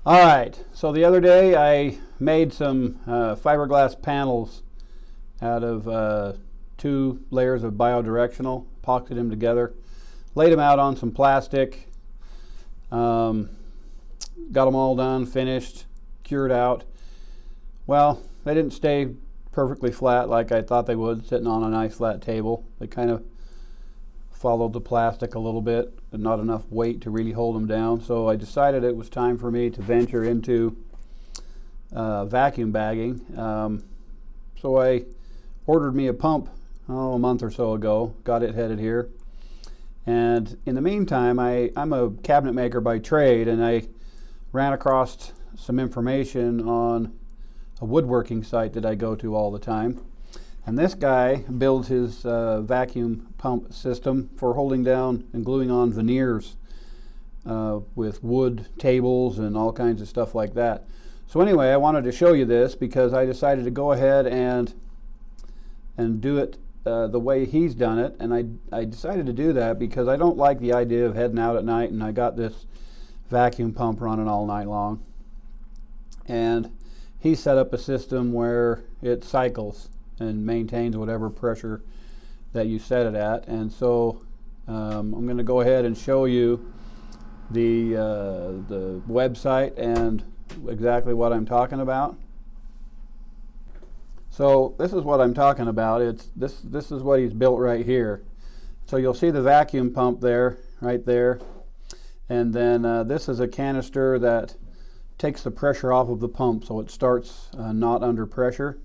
All right, so the other day I made some fiberglass panels out of 2 layers of biodirectional, epoxied them together, laid them out on some plastic, got them all done, finished, cured out. Well, they didn't stay perfectly flat like I thought they would, sitting on a nice flat table. They kind of followed the plastic a little bit, but not enough weight to really hold them down. So I decided it was time for me to venture into vacuum bagging. So I ordered me a pump a month or so ago, got it headed here. And in the meantime, I'm a cabinet maker by trade, and I ran across some information on a woodworking site that I go to all the time. And this guy builds his vacuum pump system for holding down and gluing on veneers with wood tables and all kinds of stuff like that. So anyway, I wanted to show you this because I decided to go ahead and do it the way he's done it. And I decided to do that because I don't like the idea of heading out at night and I got this vacuum pump running all night long. And he set up a system where it cycles and maintains whatever pressure that you set it at. And so I'm going to go ahead and show you the website and exactly what I'm talking about. So this is what I'm talking about. This is what he's built right here. So you'll see the vacuum pump there, right there, and then this is a canister that takes the pressure off of the pump so it starts not under pressure.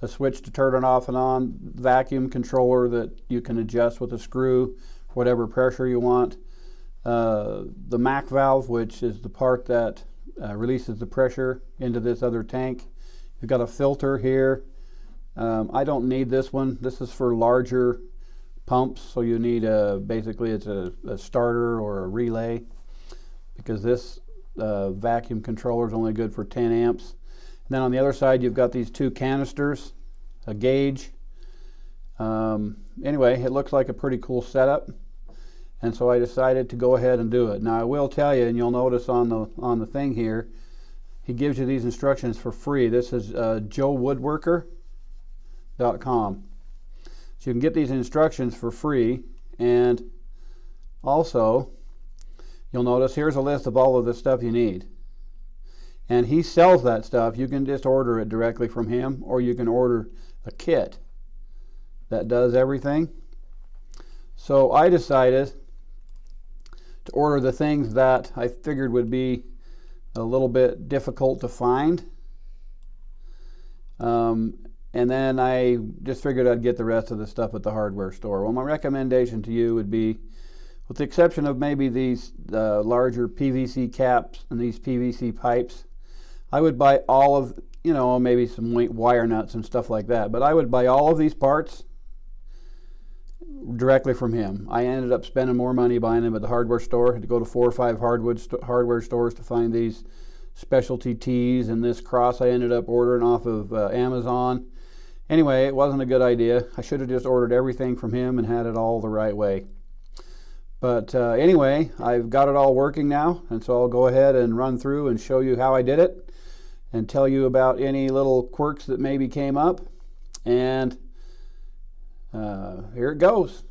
A switch to turn it off and on, vacuum controller that you can adjust with a screw, whatever pressure you want. The MAC valve, which is the part that releases the pressure into this other tank. You've got a filter here. I don't need this one. This is for larger pumps, so you need basically it's a starter or a relay, because this vacuum controller is only good for 10 amps. Then on the other side you've got these 2 canisters, a gauge. Anyway, it looks like a pretty cool setup, and so I decided to go ahead and do it. Now I will tell you, and you'll notice on the thing here, he gives you these instructions for free. This is joewoodworker.com. So you can get these instructions for free, and also you'll notice here's a list of all of the stuff you need. And he sells that stuff. You can just order it directly from him, or you can order a kit that does everything. So I decided to order the things that I figured would be a little bit difficult to find. And then I just figured I'd get the rest of the stuff at the hardware store. Well, my recommendation to you would be, with the exception of maybe these larger PVC caps and these PVC pipes, I would buy all of, maybe some wire nuts and stuff like that, but I would buy all of these parts directly from him. I ended up spending more money buying them at the hardware store. I had to go to 4 or 5 hardware stores to find these specialty tees, and this cross I ended up ordering off of Amazon. Anyway, it wasn't a good idea. I should have just ordered everything from him and had it all the right way. But anyway, I've got it all working now, and so I'll go ahead and run through and show you how I did it and tell you about any little quirks that maybe came up. And here it goes.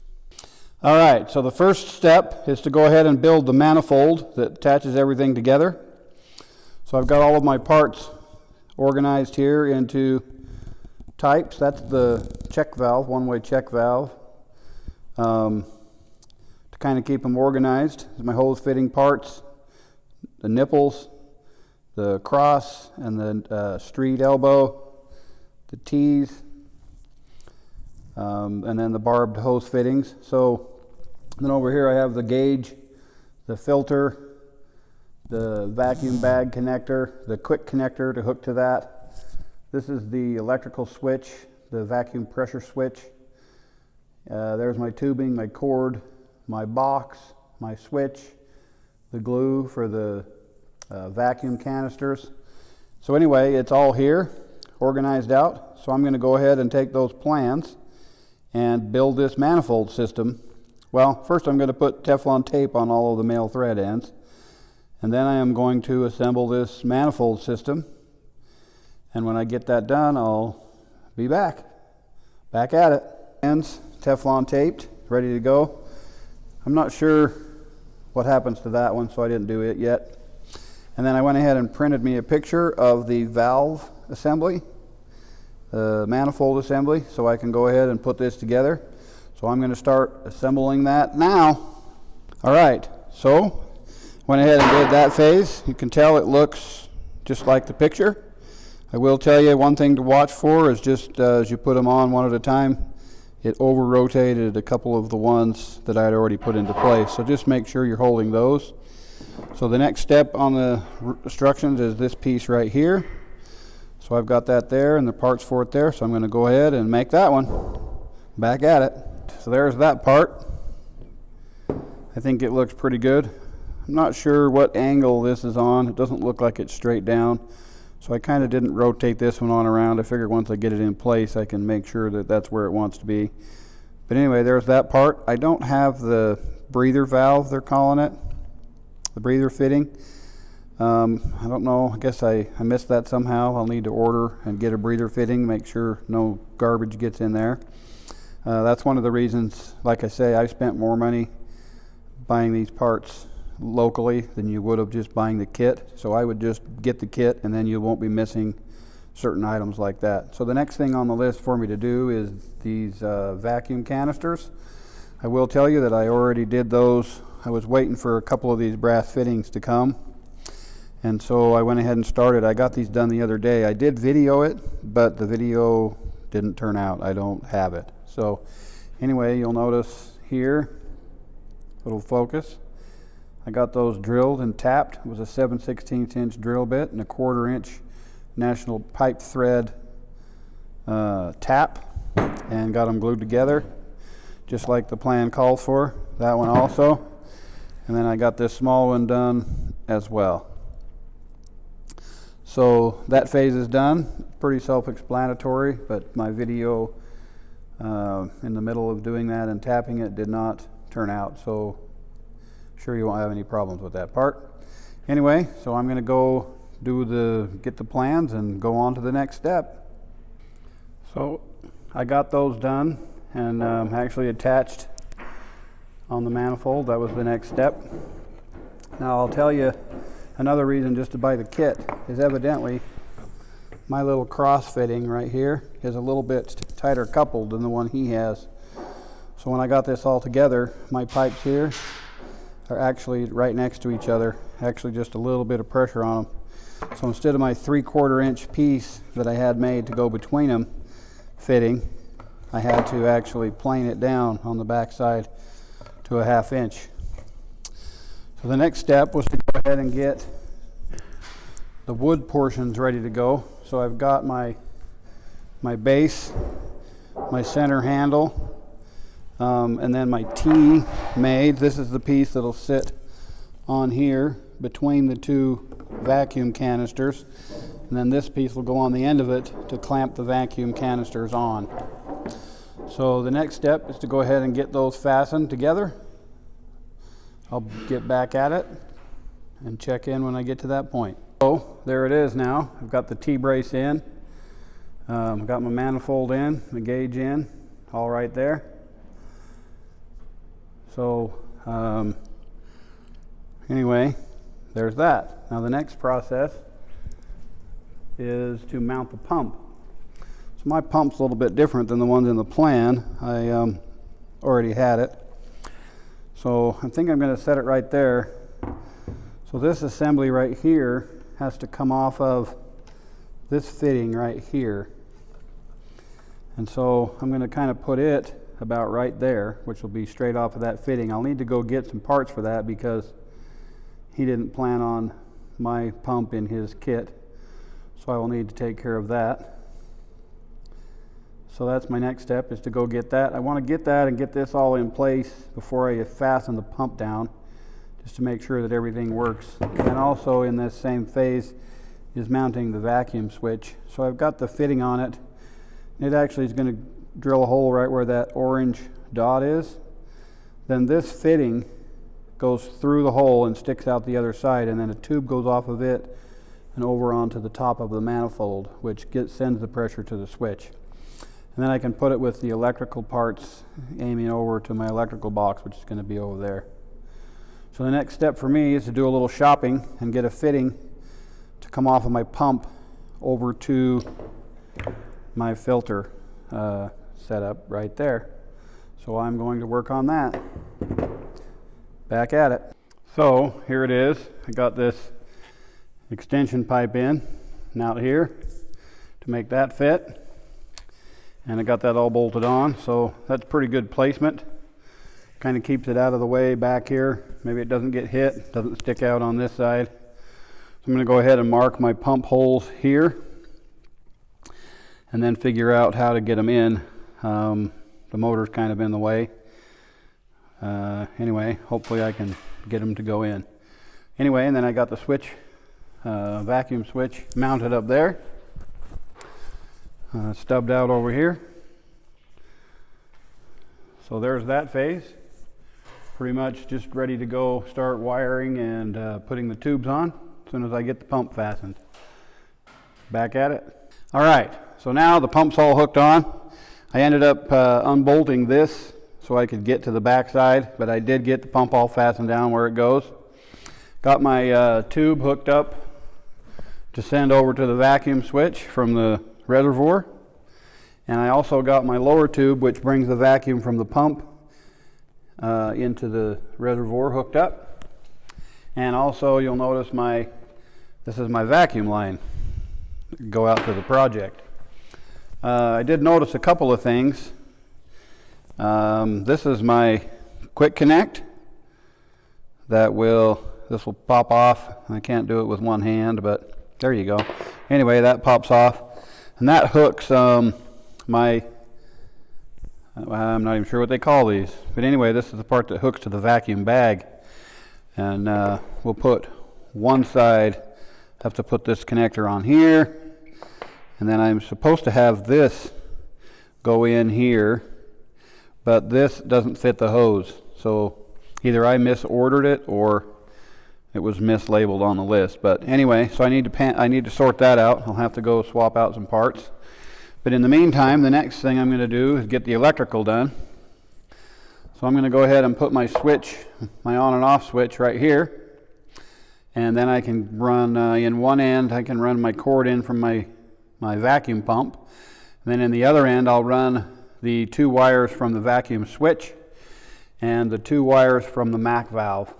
All right, so the first step is to go ahead and build the manifold that attaches everything together. So I've got all of my parts organized here into types. That's the check valve, one-way check valve. To kind of keep them organized, is my hose fitting parts, the nipples, the cross and the street elbow, the T's, and then the barbed hose fittings. So then over here I have the gauge, the filter, the vacuum bag connector, the quick connector to hook to that. This is the electrical switch, the vacuum pressure switch. There's my tubing, my cord, my box, my switch, the glue for the vacuum canisters. So anyway, it's all here, organized out. So I'm going to go ahead and take those plans and build this manifold system. Well, first I'm going to put Teflon tape on all of the male thread ends, And then I am going to assemble this manifold system. And when I get that done, I'll be back at it. Ends Teflon taped, ready to go. I'm not sure what happens to that one, so I didn't do it yet. And then I went ahead and printed me a picture of the valve assembly, the manifold assembly, so I can go ahead and put this together. So I'm going to start assembling that now. All right, so went ahead and did that phase. You can tell it looks just like the picture. I will tell you one thing to watch for is just as you put them on one at a time, it over-rotated a couple of the ones that I had already put into place. So just make sure you're holding those. So the next step on the instructions is this piece right here. So I've got that there and the parts for it there. So I'm going to go ahead and make that one. Back at it. So there's that part. I think it looks pretty good. I'm not sure what angle this is on. It doesn't look like it's straight down. So I kind of didn't rotate this one on around. I figured once I get it in place, I can make sure that that's where it wants to be. But anyway, there's that part. I don't have the breather valve, they're calling it, the breather fitting. I don't know, I guess I missed that somehow. I'll need to order and get a breather fitting, make sure no garbage gets in there. That's one of the reasons, like I say, I spent more money buying these parts locally than you would have just buying the kit. So I would just get the kit and then you won't be missing certain items like that. So the next thing on the list for me to do is these vacuum canisters. I will tell you that I already did those. I was waiting for a couple of these brass fittings to come, and so I went ahead and started. I got these done the other day. I did video it, but the video didn't turn out. I don't have it. So anyway, you'll notice here, it'll focus. I got those drilled and tapped. It was a 7/16 inch drill bit and a 1/4 inch national pipe thread tap, and got them glued together just like the plan calls for. That one also. And then I got this small one done as well. So that phase is done. Pretty self-explanatory, but my video in the middle of doing that and tapping it did not turn out. So sure you won't have any problems with that part. Anyway, so I'm going to go get the plans and go on to the next step. So I got those done and actually attached on the manifold. That was the next step. Now I'll tell you another reason just to buy the kit is evidently my little cross fitting right here is a little bit tighter coupled than the one he has. So when I got this all together, my pipes here are actually right next to each other, actually just a little bit of pressure on them. So instead of my 3/4 inch piece that I had made to go between them fitting, I had to actually plane it down on the back side to a 1/2 inch. So the next step was to go ahead and get the wood portions ready to go. So I've got my base, my center handle, and then my T made. This is the piece that'll sit on here between the two vacuum canisters, and then this piece will go on the end of it to clamp the vacuum canisters on. So the next step is to go ahead and get those fastened together. I'll get back at it and check in when I get to that point. So there it is now. I've got the T-brace in, I've got my manifold in, the gauge in, all right there. So anyway, there's that. Now the next process is to mount the pump. So my pump's a little bit different than the ones in the plan. I already had it. So I think I'm going to set it right there. So this assembly right here has to come off of this fitting right here. And so I'm going to kind of put it about right there, which will be straight off of that fitting. I'll need to go get some parts for that because he didn't plan on my pump in his kit. So I will need to take care of that. So that's my next step, is to go get that. I want to get that and get this all in place before I fasten the pump down, just to make sure that everything works. And also in this same phase is mounting the vacuum switch. So I've got the fitting on it. It actually is going to drill a hole right where that orange dot is. Then this fitting goes through the hole and sticks out the other side, and then a tube goes off of it and over onto the top of the manifold, which sends the pressure to the switch. And then I can put it with the electrical parts aiming over to my electrical box, which is going to be over there. So the next step for me is to do a little shopping and get a fitting to come off of my pump over to my filter setup right there. So I'm going to work on that. Back at it. So here it is. I got this extension pipe in and out here to make that fit. And I got that all bolted on, so that's pretty good placement. Kind of keeps it out of the way back here. Maybe it doesn't get hit, doesn't stick out on this side. So I'm going to go ahead and mark my pump holes here and then figure out how to get them in. The motor's kind of in the way. Anyway, hopefully I can get them to go in. Anyway, and then I got the switch, vacuum switch mounted up there. Stubbed out over here. So there's that phase. Pretty much just ready to go start wiring and putting the tubes on as soon as I get the pump fastened. Back at it. All right, so now the pump's all hooked on. I ended up unbolting this so I could get to the back side, but I did get the pump all fastened down where it goes. Got my tube hooked up to send over to the vacuum switch from the reservoir, and I also got my lower tube which brings the vacuum from the pump into the reservoir hooked up. And also you'll notice this is my vacuum line go out to the project. I did notice a couple of things. This is my quick connect this will pop off. I can't do it with one hand, but there you go. Anyway, that pops off. And that hooks I'm not even sure what they call these. But anyway, this is the part that hooks to the vacuum bag. And we'll put one side, have to put this connector on here. And then I'm supposed to have this go in here. But this doesn't fit the hose. So either I misordered it or it was mislabeled on the list. But anyway, so I need to sort that out. I'll have to go swap out some parts. But in the meantime, the next thing I'm going to do is get the electrical done. So I'm going to go ahead and put my switch, my on and off switch right here. And then I can run, in one end, I can run my cord in from my vacuum pump. And then in the other end, I'll run the 2 wires from the vacuum switch and the 2 wires from the MAC valve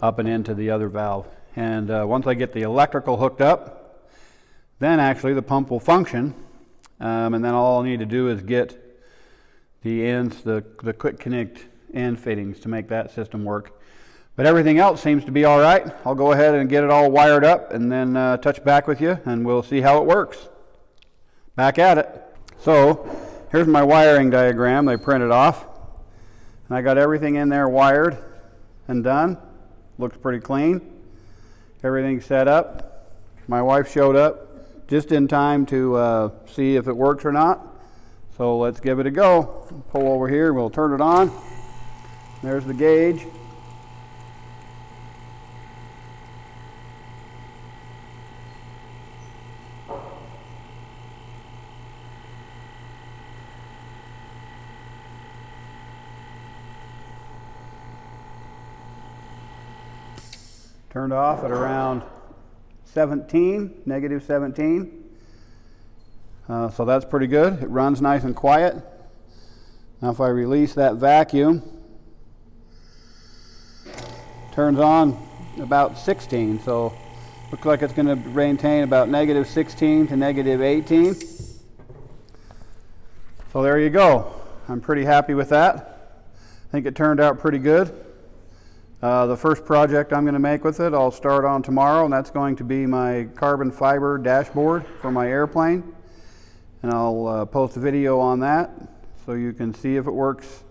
up and into the other valve. And once I get the electrical hooked up, then actually the pump will function. And then all I'll need to do is get the ends, the quick connect end fittings to make that system work. But everything else seems to be all right. I'll go ahead and get it all wired up and then touch back with you and we'll see how it works. Back at it. So here's my wiring diagram they printed off. And I got everything in there wired and done. Looks pretty clean. Everything's set up. My wife showed up just in time to see if it works or not. So let's give it a go. Pull over here, we'll turn it on. There's the gauge. Turned off at around 17, negative 17. So that's pretty good. It runs nice and quiet. Now if I release that vacuum, turns on about 16. So looks like it's going to maintain about negative 16 to negative 18. So there you go. I'm pretty happy with that. I think it turned out pretty good. The first project I'm going to make with it, I'll start on tomorrow, and that's going to be my carbon fiber dashboard for my airplane. And I'll post a video on that so you can see if it works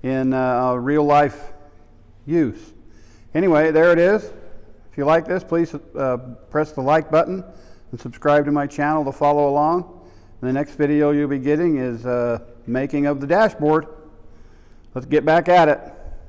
in real life use. Anyway, there it is. If you like this, please press the like button and subscribe to my channel to follow along. And the next video you'll be getting is making of the dashboard. Let's get back at it.